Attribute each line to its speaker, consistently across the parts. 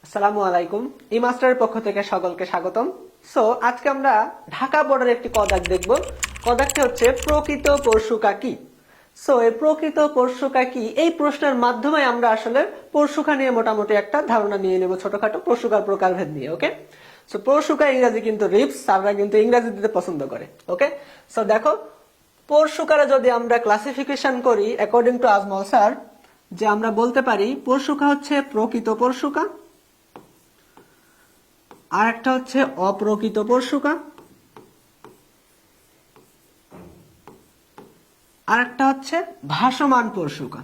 Speaker 1: আসসালামু আলাইকুম। ই মাস্টারের পক্ষ থেকে সকলকে স্বাগতম। সো আজকে আমরা ঢাকা বোর্ডের একটি কদাক দেখব। কদাকটি হচ্ছে প্রকৃত পরশুকা কি। সো এই প্রকৃত পরশুকা কি, এই প্রশ্নের মাধ্যমে আমরা আসলে পরশুকা নিয়ে মোটামুটি একটা ধারণা নিয়ে নেব, ছোটখাটো পরশুকার প্রকারভেদ নিয়ে। ওকে, সো পরশুকা ইংরেজি কিন্তু রিপস, স্যাররা কিন্তু ইংরেজি দিতে পছন্দ করে। ওকে, সো দেখো পরশুকারে যদি আমরা ক্লাসিফিকেশন করি অ্যাকর্ডিং টু আজমল স্যার, যে আমরা বলতে পারি পরশুকা হচ্ছে প্রকৃত পরশুকা, আর একটা হচ্ছে অপ্রকৃত পরশুকা, আর একটা হচ্ছে ভাসমান পরশুকা।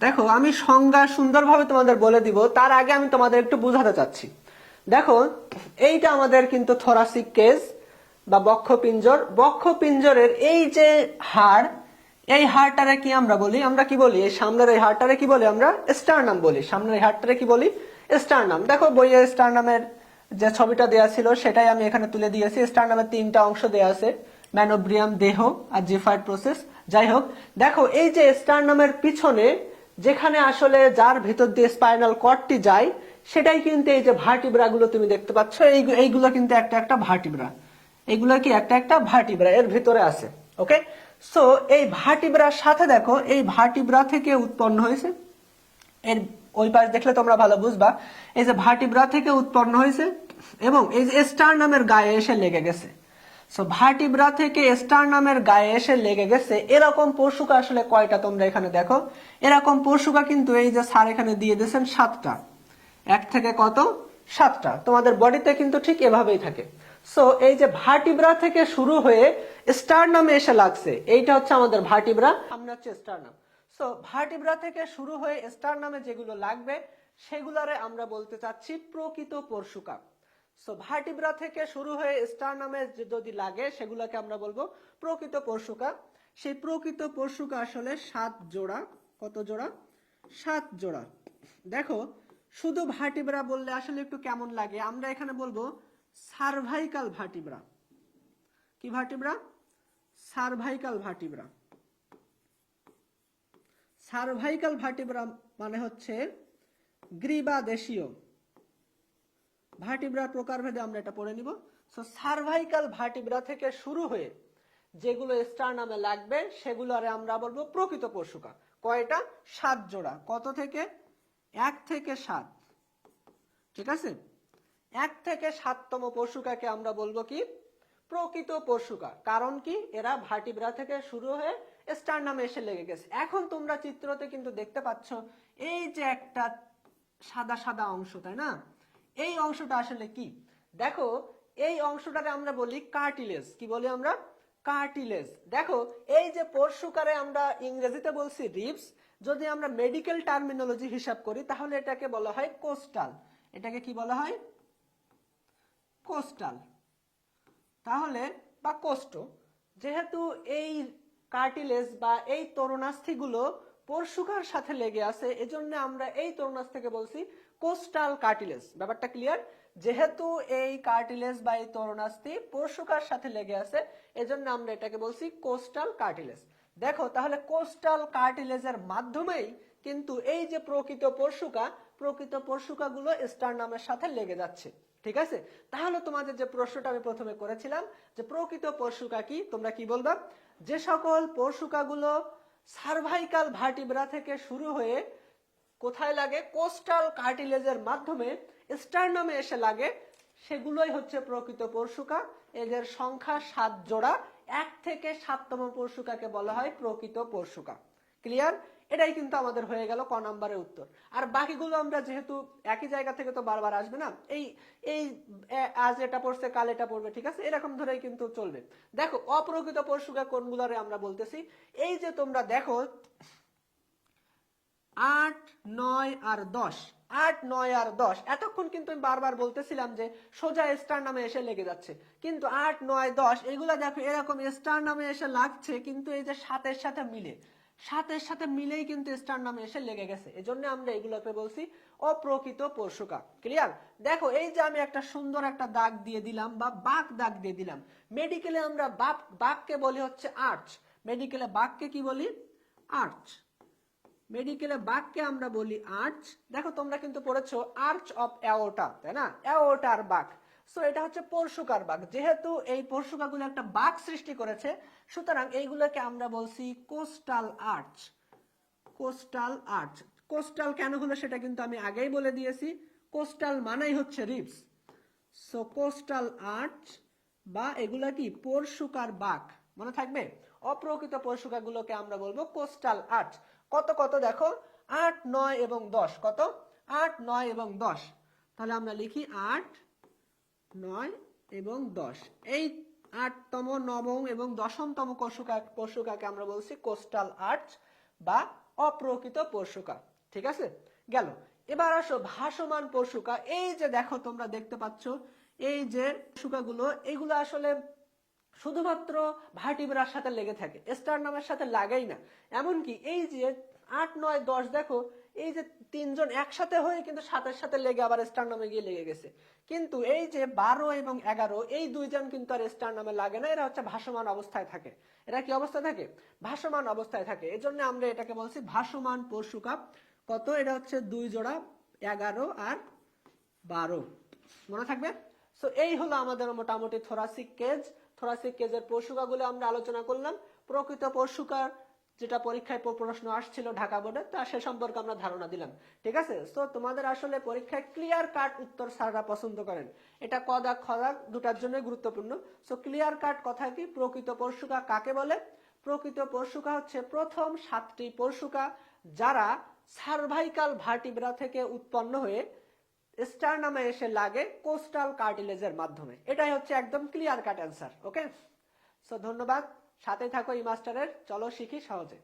Speaker 1: দেখো আমি সংজ্ঞা সুন্দরভাবে তোমাদের বলে দিব, তার আগে আমি তোমাদের একটু বুঝাতে চাচ্ছি। দেখো এইটা আমাদের কিন্তু থোরাসিক কেজ বা বক্ষপিঞ্জর। বক্ষপিঞ্জরের এই যে হাড়, এই হাড়টারে কি আমরা বলি? আমরা কি বলি? এই সামনের এই হাড়টারে কি বলি? আমরা স্টারনাম বলি। সামনের এই হাড়টারে কি বলি? স্টারনাম। দেখো বইয়ে স্টারনামের যে ছবিটা দেয়া ছিল সেটাই আমি এখানে তুলে দিয়েছি। স্টারনামের তিনটা অংশ দেয়া আছে, ম্যানোব্রিয়াম, দেহ আর জিফাইড প্রসেস। যাই হোক, দেখো এই যে স্টারনামের পিছনে যেখানে আসলে যার ভিতর দিয়ে স্পাইনাল কর্ডটি যায়, সেটাই কিন্তু এই যে ভার্টিব্রা গুলো তুমি দেখতে পাচ্ছ, এইগুলো কিন্তু একটা একটা ভার্টিব্রা। এগুলো কি একটা একটা ভার্টিব্রা এর ভিতরে আছে। ওকে, সো এই ভার্টিব্রার সাথে দেখো এই ভার্টিব্রা থেকে উৎপন্ন হয়েছে, এর ওই পাশ দেখলে তোমরা ভালো বুঝবা, এই যে ভার্টিব্রা থেকে উৎপন্ন হয়েছে এবং এই যে স্টারনামের গায়ে এসে লেগে গেছে। সো ভার্টিব্রা থেকে স্টারনামের গায়ে এসে লেগে গেছে। এরকম পরশুকা আসলে কয়টা তোমরা এখানে দেখো? এরকম পরশুকা কিন্তু এই যে স্যার এখানে দিয়ে দিয়েছেন 7টা। 1 থেকে কত? 7টা। তোমাদের বডিতে কিন্তু ঠিক এভাবেই থাকে। সো এই যে ভার্টিব্রা থেকে শুরু হয়ে স্টারনামে এসে লাগছে, এইটা হচ্ছে আমাদের ভার্টিব্রা, আমরা হচ্ছে স্টারনাম। সো ভার্টিব্রা থেকে শুরু হয়ে স্টারনামে যেগুলো লাগবে সেগুলারে আমরা বলতে চাচ্ছি প্রকৃত পরশুকা। সো ভার্টিব্রা থেকে শুরু হয়ে স্টারনামে যদি লাগে সেগুলোকে আমরা বলবো প্রকৃত পরশুকা। সেই প্রকৃত পরশুকা আসলে 7 জোড়া। কত জোড়া? 7 জোড়া। দেখো শুধু ভার্টিব্রা বললে আসলে একটু কেমন লাগে, আমরা এখানে বলবো সার্ভাইকাল ভার্টিব্রা। কি vertebra? Cervical vertebra. Cervical vertebra মানে হচ্ছে গ্রীবাদেশীয় ভার্টিব্রার প্রকারভেদে আমরা এটা পড়ে নিব। সো সার্ভাইকাল ভার্টিব্রা থেকে শুরু হয়ে যেগুলো স্টারনামে লাগবে সেগুলোরে আমরা বলবো প্রকৃত পরশুকা। কয়টা? 7 জোড়া। কত থেকে? 1 থেকে 7। ঠিক আছে, 1 থেকে 7তম পরশুকাকে আমরা বলবো কি? প্রকৃত পরশুকা। কারণ কি? এরা ভার্টিব্রা থেকে শুরু হয়ে স্টারনামে এসে লেগে গেছে। এখন তোমরা চিত্রতে কিন্তু দেখতে পাচ্ছ এই যে একটা সাদা সাদা অংশ, তাই না? এই অংশটা আসলে কি? দেখো এই অংশটারে আমরা বলি কার্টিলেজ। কি বলি আমরা? কার্টিলেজ। দেখো এই যে পরশুকারে আমরা ইংরেজিতে বলছি রিবস, যদি আমরা মেডিকেল টার্মিনোলজি হিসাব করি তাহলে এটাকে বলা হয় কোস্টাল। এটাকে কি বলা হয়? কোস্টাল। তাহলে বা কোষ্ঠ, যেহেতু এই কার্টিলেজ বা এই তরুণাস্থিগুলো পরশুকার সাথে লেগে আছে, এজন্য আমরা এই তরুণাস্থিকে বলছি কোস্টাল কার্টিলেজ। ব্যাপারটা ক্লিয়ার? যেহেতু এই কার্টিলেজ বা এই তরুণাস্থি পরশুকার সাথে লেগে আছে, এজন্য আমরা এটাকে বলছি কোস্টাল কার্টিলেজ। দেখো তাহলে কোস্টাল কার্টিলেজের মাধ্যমেই কিন্তু এই যে প্রকৃত পরশুকাগুলো স্টারনামের সাথে লেগে যাচ্ছে। ঠিক আছে, তাহলে তোমাদের যে প্রশ্নটা আমি প্রথমে করেছিলাম যে প্রকৃত পরশুকা কি, তোমরা কি বলবা? যে সকল পরশুকাগুলো সার্ভাইকাল ভার্টিব্রা থেকে শুরু হয়ে কোথায় লাগে? কোস্টাল কার্টিলেজের মাধ্যমে স্টারনামে এসে লাগে, সেগুলোই হচ্ছে প্রকৃত পরশুকা। এদের সংখ্যা 7 জোড়া। 1 থেকে 7তম পরশুকাকে বলা হয় প্রকৃত পরশুকা। ক্লিয়ার? এটাই কিন্তু আমাদের হয়ে গেল ক নম্বরের উত্তর। আর বাকিগুলো আমরা যেহেতু একই জায়গা থেকে তো বারবার আসবে না, এই এই আজ এটা পড়ছে কাল এটা পড়বে, ঠিক আছে, এরকম ধরেই কিন্তু চলবে। দেখো অপ্রকৃত পরশুকা কোনগুলোরে আমরা বলতেছি, এই যে তোমরা দেখো 8, 9 আর 10। 8, 9 আর 10 এতক্ষণ কিন্তু আমি বারবার বলতেছিলাম যে সোজা স্টার নামে এসে লেগে যাচ্ছে, কিন্তু 8, 9, 10 এগুলা দেখো এরকম স্টার নামে এসে লাগছে, কিন্তু এই যে 7-এর সাথে মিলে, 7-এর সাথে মিলেই কিন্তু স্টার নামে এসে লেগে গেছে, এজন্য আমরা এগুলোকে বলছি অপ্রকৃত পরশুকা। ক্লিয়ার? দেখো এই যে আমি একটা সুন্দর একটা দাগ দিয়ে দিলাম বা বাঁক দাগ দিয়ে দিলাম। মেডিকেলে আমরা বাঁককে বলি হচ্ছে আর্চ। মেডিকেলে বাঁককে কি বলি? আর্চ। মেডিকেলে বাঘকে আমরা বলি আর্চ। দেখো তোমরা কিন্তু পড়েছো আর্চ অফ অ্যাওর্টা, তাই না? অ্যাওর্টার বাঘ। সো এটা হচ্ছে পরশুকার বাঘ। যেহেতু এই পরশুকাগুলো একটা বাঘ সৃষ্টি করেছে, সুতরাং এইগুলোকে আমরা বলছি coastal arch. Coastal arch. Coastal কেন হলো সেটা কিন্তু আমি আগেই বলে দিয়েছি। কোস্টাল মানেই হচ্ছে রিপস। সো কোস্টাল আর্চ বা এগুলা কি পরশুকার বাঘ, মনে থাকবে। অপ্রকৃত পরশুকাগুলোকে আমরা বলবো কোস্টাল আর্চ। কত কত দেখো, 8, 9 এবং 10। কত? 8, 9 এবং 10। তাহলে আমরা লিখি 8, 9 এবং 10। এই 8তম, 9ম এবং 10তম পরশুকাকে আমরা বলছি কোস্টাল আর্চ বা অপ্রকৃত পরশুকা। ঠিক আছে, গেল। এবার আসো ভাসমান পরশুকা। এই যে দেখো তোমরা দেখতে পাচ্ছ এই যে পরশুকাগুলো, এগুলো আসলে শুধুমাত্র ভার্টিব্রার সাথে লেগে থাকে, স্টারনামের সাথে লাগাই না। এমনকি এই যে 8, 9, 10 দেখো, এই যে তিনজন একসাথে হয়ে কিন্তু সাথে সাথে লেগে আবার স্টারনামে গিয়ে লেগে গেছে। কিন্তু এই যে 12 এবং 11 এই দুইজন কিন্তু আর স্টারনামে লাগে না, এরা হচ্ছে ভাসমান অবস্থায় থাকে। এরা কি অবস্থায় থাকে? ভাসমান অবস্থায় থাকে। এজন্য আমরা এটাকে বলছি ভাসমান পরশুকা। কত? এটা হচ্ছে 2 জোড়া, 11 আর 12, মনে থাকবে। সো এই হলো আমাদের মোটামুটি থোরাসিক কেজ। থোরাসিক কেজের পরশুকাগুলো আমরা আলোচনা করলাম। প্রকৃত পরশুকার যেটা পরীক্ষায় প্রশ্ন আসছিল ঢাকা বোর্ডে, তা সে সম্পর্কে আমরা ধারণা দিলাম। ঠিক আছে, সো তোমাদের আসলে পরীক্ষায় ক্লিয়ার কাট উত্তর স্যাররা পছন্দ করেন। এটা ক দাগ খ দাগ দুটার জন্য গুরুত্বপূর্ণ। সো ক্লিয়ার কাট কথা কি, প্রকৃত পরশুকা কাকে বলে? প্রকৃত পরশুকা হচ্ছে প্রথম 7টি পরশুকা যারা সার্ভাইকাল ভার্টিব্রা থেকে উৎপন্ন হয়ে স্টারনামে এসে লাগে কোস্টাল কার্টিলেজের মাধ্যমে। এটাই হচ্ছে একদম ক্লিয়ার কাট অ্যান্সার। ওকে, সো ধন্যবাদ, সাথে থাকো ই মাস্টারের। চলো শিখি সহজে।